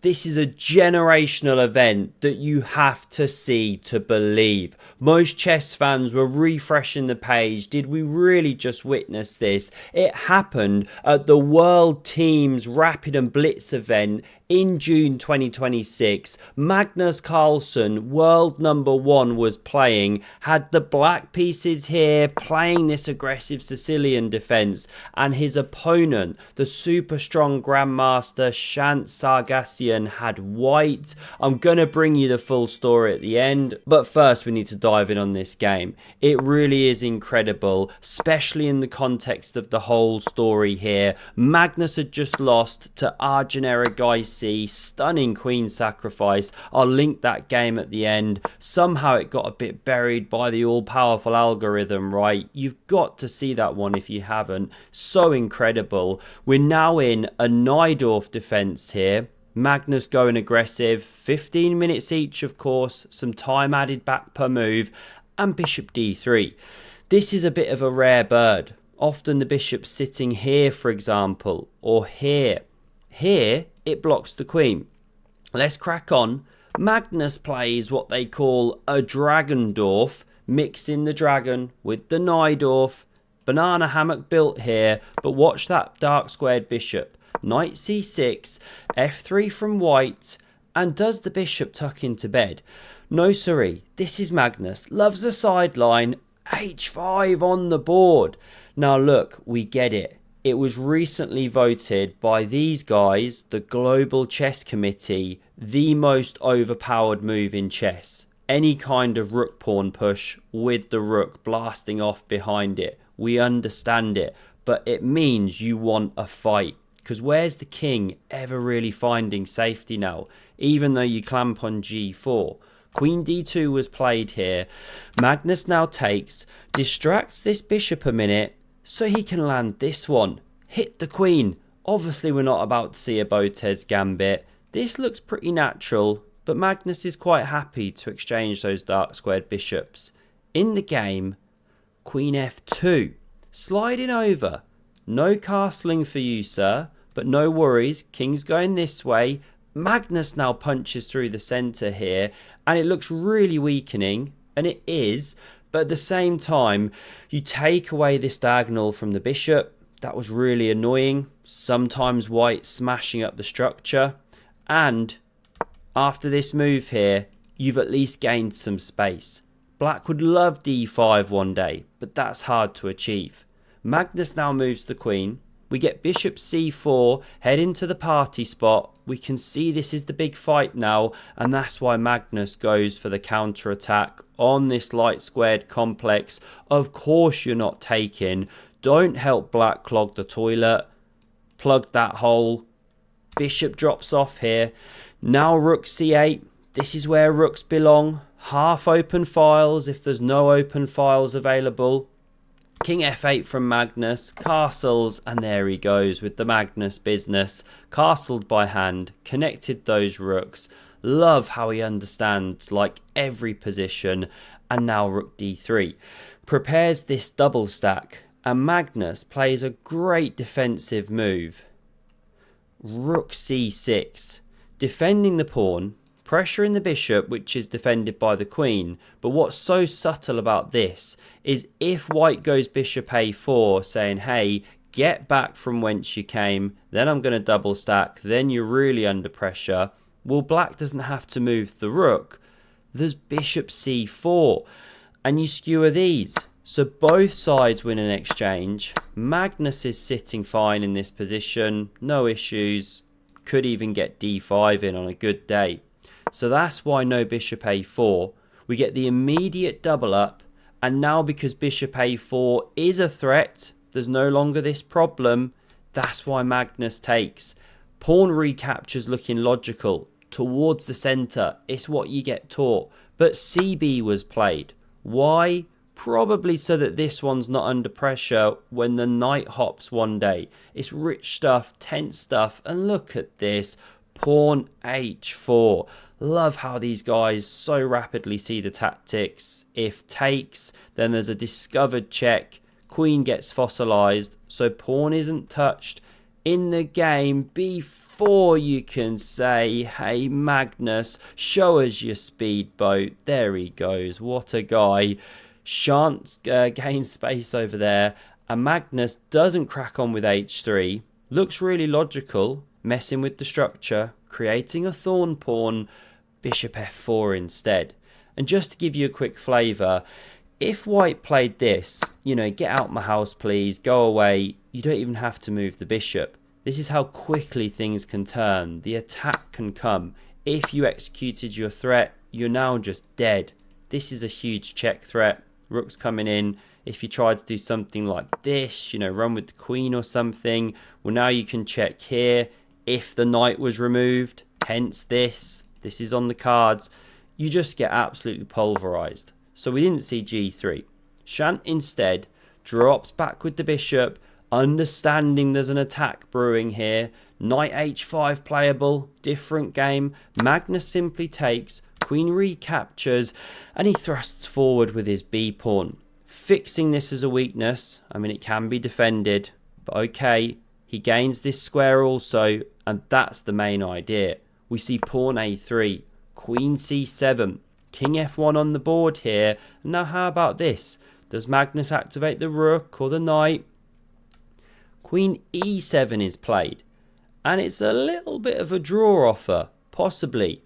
This is a generational event that you have to see to believe. Most chess fans were refreshing the page. Did we really just witness this? It happened at the World Teams Rapid and Blitz event in June 2026. Magnus Carlsen, world number one, was playing, had the black pieces here, playing this aggressive Sicilian defense, and his opponent, the super strong Grandmaster Shant Sargassian, had white. I'm going to bring you the full story at the end, but first we need to dive in on this game. It really is incredible, especially in the context of the whole story here. Magnus had just lost to Arjun Erigaisi, stunning queen sacrifice. I'll link that game at the end. Somehow it got a bit buried by the all-powerful algorithm, right? You've got to see that one if you haven't. So incredible. We're now in a Najdorf defense here. Magnus going aggressive, 15 minutes each, of course, some time added back per move, and bishop d3. This is a bit of a rare bird. Often the bishop's sitting here, for example, or here. Here, it blocks the queen. Let's crack on. Magnus plays what they call a Dragendorf, mixing the dragon with the Najdorf. Banana hammock built here, but watch that dark squared bishop. Knight c6, f3 from white, and does the bishop tuck into bed? No siree, this is Magnus, loves a sideline, h5 on the board. Now look, we get it. It was recently voted by these guys, the Global Chess Committee, the most overpowered move in chess. Any kind of rook pawn push with the rook blasting off behind it. We understand it, but it means you want a fight. Because where's the king ever really finding safety now, even though you clamp on g4? Queen d2 was played here. Magnus now takes, distracts this bishop a minute, so he can land this one. Hit the queen. Obviously we're not about to see a Botez gambit. This looks pretty natural, but Magnus is quite happy to exchange those dark squared bishops. In the game, queen f2. Sliding over. No castling for you, sir. But no worries, king's going this way. Magnus now punches through the centre here, and it looks really weakening, and it is, but at the same time, you take away this diagonal from the bishop. That was really annoying. Sometimes white smashing up the structure, and after this move here, you've at least gained some space. Black would love d5 one day, but that's hard to achieve. Magnus now moves the queen. We get bishop c4, head into the party spot. We can see this is the big fight now, and that's why Magnus goes for the counter-attack on this light squared complex. Of course you're not taking. Don't help black clog the toilet. Plug that hole. Bishop drops off here. Now rook c8. This is where rooks belong. Half open files if there's no open files available. King f8 from Magnus, castles, and there he goes with the Magnus business. Castled by hand, connected those rooks. Love how he understands like every position. And now rook d3. Prepares this double stack, and Magnus plays a great defensive move. Rook c6. Defending the pawn, pressuring the bishop, which is defended by the queen. But what's so subtle about this is if white goes bishop a4, saying, hey, get back from whence you came, then I'm going to double stack, then you're really under pressure. Well, black doesn't have to move the rook. There's bishop c4, and you skewer these. So both sides win an exchange. Magnus is sitting fine in this position, no issues. Could even get d5 in on a good day. So that's why no bishop a4. We get the immediate double up, and now because bishop a4 is a threat, there's no longer this problem. That's why Magnus takes. Pawn recaptures looking logical towards the centre. It's what you get taught. But cb was played. Why? Probably so that this one's not under pressure when the knight hops one day. It's rich stuff, tense stuff, and look at this. Pawn h4. Love how these guys so rapidly see the tactics. If takes, then there's a discovered check. Queen gets fossilized, so pawn isn't touched. in the game before you can say, hey Magnus, show us your speedboat. There he goes, what a guy. Shan't gain space over there, and Magnus doesn't crack on with h3. Looks really logical, messing with the structure, creating a thorn pawn, bishop f4 instead. And just to give you a quick flavour, if white played this, you know, get out my house please, go away, you don't even have to move the bishop. This is how quickly things can turn. The attack can come. If you executed your threat, you're now just dead. This is a huge check threat. Rook's coming in. If you try to do something like this, you know, run with the queen or something, well, now you can check here. If the knight was removed, hence this is on the cards, you just get absolutely pulverized. So we didn't see g3. Shant instead drops back with the bishop, understanding there's an attack brewing here. Knight h5 playable, different game. Magnus simply takes, queen recaptures, and he thrusts forward with his b pawn. Fixing this as a weakness. I mean, it can be defended, but okay. He gains this square also, and that's the main idea. We see pawn a3, queen c7, king f1 on the board here. And now how about this? Does Magnus activate the rook or the knight? Queen e7 is played, and it's a little bit of a draw offer, possibly.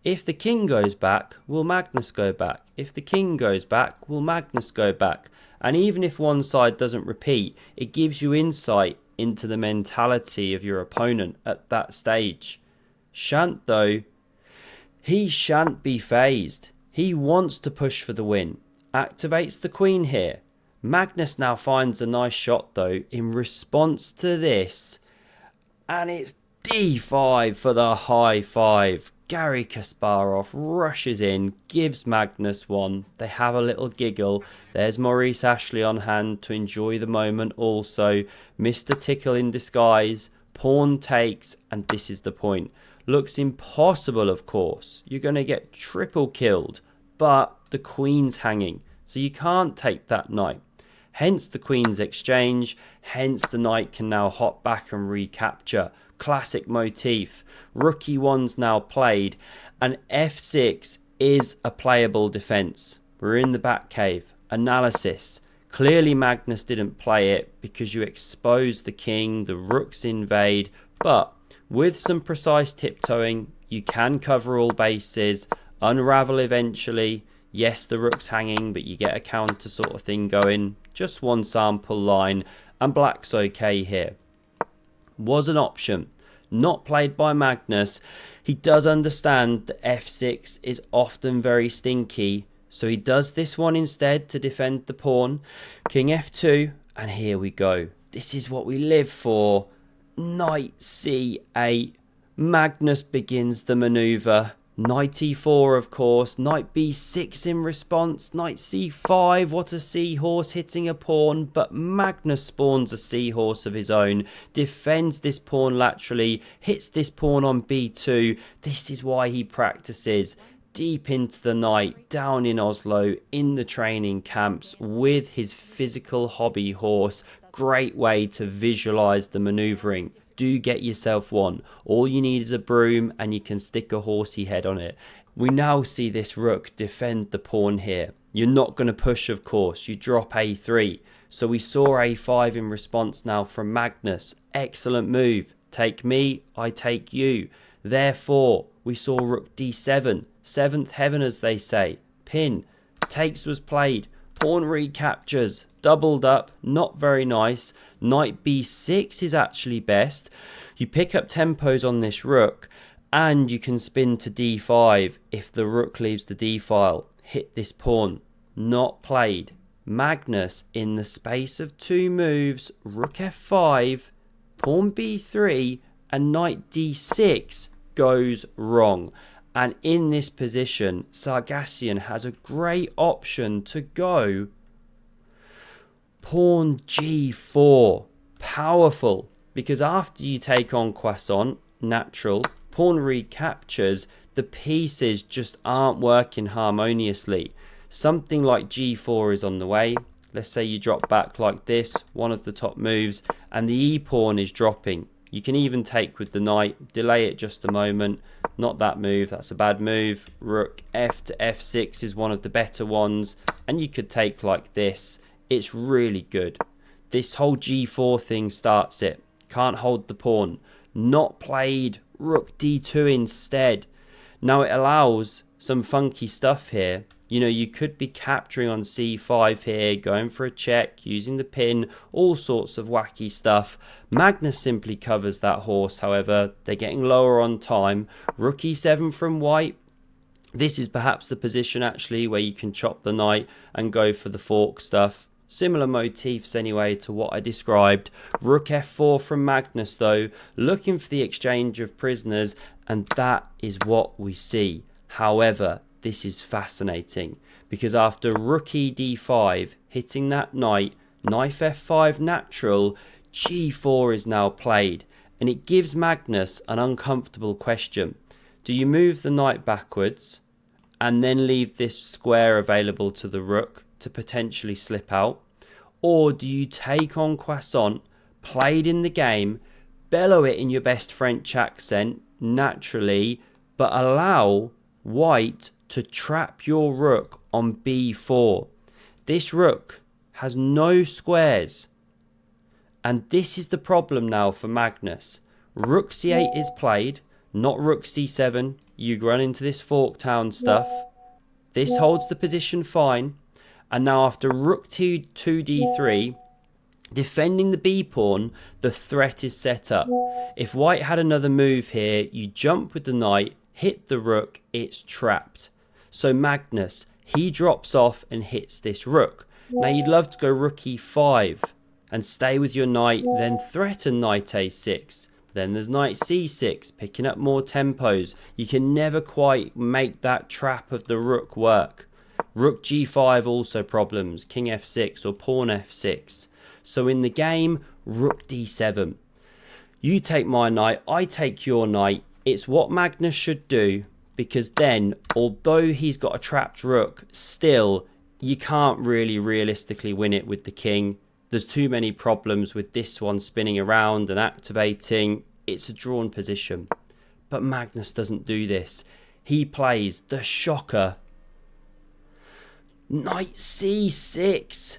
If the king goes back, will Magnus go back? If the king goes back, will Magnus go back? And even if one side doesn't repeat, it gives you insight into the mentality of your opponent at that stage. Shant, though, he shan't be phased. He wants to push for the win. Activates the queen here. Magnus now finds a nice shot, though, in response to this. And it's d5 for the high five. Garry Kasparov rushes in, gives Magnus one. They have a little giggle. There's Maurice Ashley on hand to enjoy the moment also. Mr. Tickle in disguise. Pawn takes, and this is the point. Looks impossible, of course. You're going to get triple killed, but the queen's hanging, so you can't take that knight. Hence the queen's exchange, hence the knight can now hop back and recapture. Classic motif. Rook e1's now played, and f6 is a playable defense. We're in the back cave. Analysis. Clearly Magnus didn't play it because you expose the king, the rooks invade, but with some precise tiptoeing, you can cover all bases, unravel eventually. Yes, the rook's hanging, but you get a counter sort of thing going. Just one sample line, and black's okay here. Was an option. Not played by Magnus. He does understand that f6 is often very stinky, so he does this one instead to defend the pawn. King f2, and here we go. This is what we live for. Knight c8. Magnus begins the maneuver. Knight e4, of course. Knight b6 in response. Knight c5. What a seahorse hitting a pawn. But Magnus spawns a seahorse of his own. Defends this pawn laterally. Hits this pawn on b2. This is why he practices. Deep into the night, down in Oslo, in the training camps, with his physical hobby horse. Great way to visualize the maneuvering. Do get yourself one. All you need is a broom and you can stick a horsey head on it. We now see this rook defend the pawn here. You're not going to push, of course. You drop a3. So we saw a5 in response now from Magnus. Excellent move. Take me, I take you. Therefore, we saw rook d7. Seventh heaven, as they say. Pin. Takes was played. Pawn recaptures. Doubled up. Not very nice. Knight b6 is actually best. You pick up tempos on this rook, and you can spin to d5 if the rook leaves the d file. Hit this pawn. Not played. Magnus, in the space of 2 moves, rook f5, pawn b3, and knight d6 goes wrong. And in this position, Sargassian has a great option to go pawn g4. Powerful, because after you take on croissant, natural, pawn recaptures, the pieces just aren't working harmoniously. Something like g4 is on the way. let's say you drop back like this, one of the top moves, and the e-pawn is dropping. You can even take with the knight, delay it just a moment. Not that move, that's a bad move. Rook f to f6 is one of the better ones, and you could take like this. It's really good. This whole g4 thing starts it. Can't hold the pawn. Not played. Rook d2 instead. Now it allows some funky stuff here. You know, you could be capturing on c5 here, going for a check, using the pin, all sorts of wacky stuff. Magnus simply covers that horse, however. They're getting lower on time. Rook e7 from white. This is perhaps the position actually where you can chop the knight and go for the fork stuff. Similar motifs anyway to what I described. Rook f4 from Magnus though, looking for the exchange of prisoners, and that is what we see. However, this is fascinating because after rook e d5 hitting that knight, knight f5 natural, g4 is now played, and it gives Magnus an uncomfortable question. Do you move the knight backwards and then leave this square available to the rook to potentially slip out? Or do you take on croissant, played in the game, bellow it in your best French accent, naturally, but allow white to trap your rook on b4? This rook has no squares. And this is the problem now for Magnus. Rook c8 is played, not rook c7. You run into this fork town stuff. This holds the position fine. And now after rook to 2d3, defending the b-pawn, the threat is set up. If white had another move here, you jump with the knight, hit the rook, it's trapped. So Magnus, he drops off and hits this rook. Now you'd love to go rook e5 and stay with your knight, then threaten knight a6. Then there's knight c6, picking up more tempos. You can never quite make that trap of the rook work. Rook g5 also problems, king f6 or pawn f6. So in the game, rook d7. You take my knight, I take your knight. It's what Magnus should do, because then, although he's got a trapped rook, still, you can't really realistically win it with the king. There's too many problems with this one spinning around and activating. It's a drawn position. But Magnus doesn't do this. He plays the shocker. Knight c6.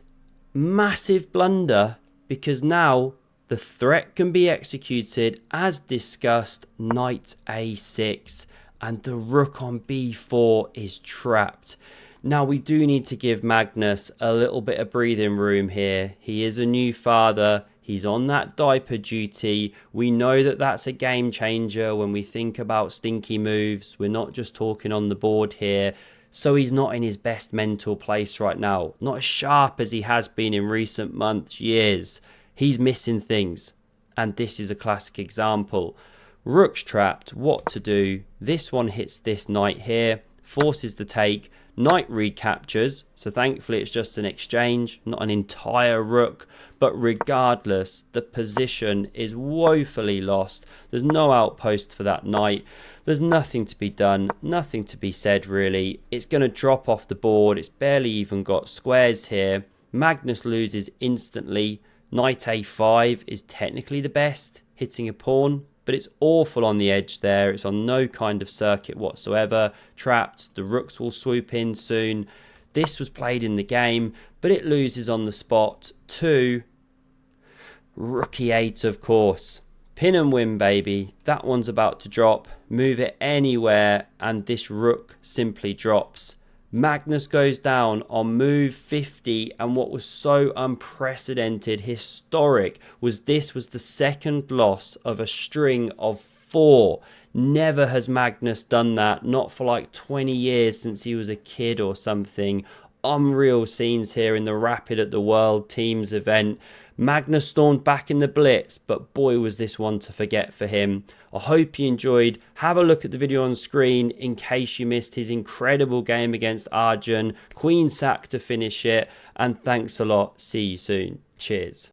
Massive blunder, because now the threat can be executed as discussed, knight a6, and the rook on b4 is trapped. Now we do need to give Magnus a little bit of breathing room here. He is a new father. He's on that diaper duty. We know that that's a game changer when we think about stinky moves. We're not just talking on the board here. So he's not in his best mental place right now. Not as sharp as he has been in recent months, years. He's missing things. And this is a classic example. Rook's trapped. What to do? This one hits this knight here. Forces the take. Knight recaptures. So thankfully it's just an exchange, not an entire rook. But regardless, the position is woefully lost. There's no outpost for that knight. There's nothing to be done, nothing to be said really. It's going to drop off the board. It's barely even got squares here. Magnus loses instantly. Knight a5 is technically the best, hitting a pawn, but it's awful on the edge there. It's on no kind of circuit whatsoever. Trapped. The rooks will swoop in soon. This was played in the game, but it loses on the spot to rook e8, of course. Pin and win, baby. That one's about to drop. Move it anywhere, and this rook simply drops. Magnus goes down on move 50, and what was so unprecedented, historic, was this was the second loss of a string of 4. Never has Magnus done that, not for like 20 years since he was a kid or something. Unreal scenes here in the Rapid at the World Teams event. Magnus stormed back in the Blitz, but boy was this one to forget for him. I hope you enjoyed. Have a look at the video on screen in case you missed his incredible game against Arjun. Queen sack to finish it, and thanks a lot. See you soon. Cheers.